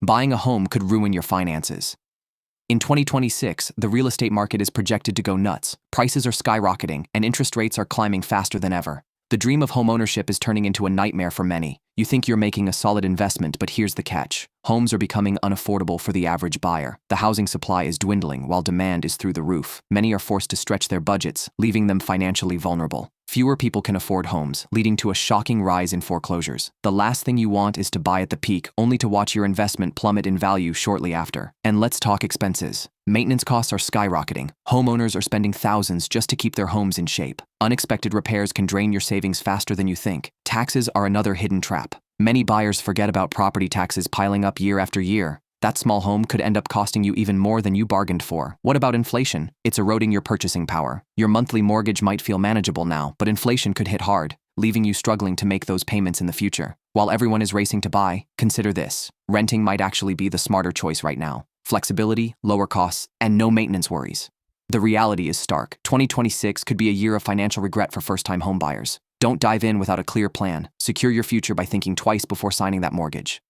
Buying a home could ruin your finances. In 2026, the real estate market is projected to go nuts. Prices are skyrocketing, and interest rates are climbing faster than ever. The dream of homeownership is turning into a nightmare for many. You think you're making a solid investment, but here's the catch. Homes are becoming unaffordable for the average buyer. The housing supply is dwindling while demand is through the roof. Many are forced to stretch their budgets, leaving them financially vulnerable. Fewer people can afford homes, leading to a shocking rise in foreclosures. The last thing you want is to buy at the peak, only to watch your investment plummet in value shortly after. And let's talk expenses. Maintenance costs are skyrocketing. Homeowners are spending thousands just to keep their homes in shape. Unexpected repairs can drain your savings faster than you think. Taxes are another hidden trap. Many buyers forget about property taxes piling up year after year. That small home could end up costing you even more than you bargained for. What about inflation? It's eroding your purchasing power. Your monthly mortgage might feel manageable now, but inflation could hit hard, leaving you struggling to make those payments in the future. While everyone is racing to buy, consider this. Renting might actually be the smarter choice right now. Flexibility, lower costs, and no maintenance worries. The reality is stark. 2026 could be a year of financial regret for first-time homebuyers. Don't dive in without a clear plan. Secure your future by thinking twice before signing that mortgage.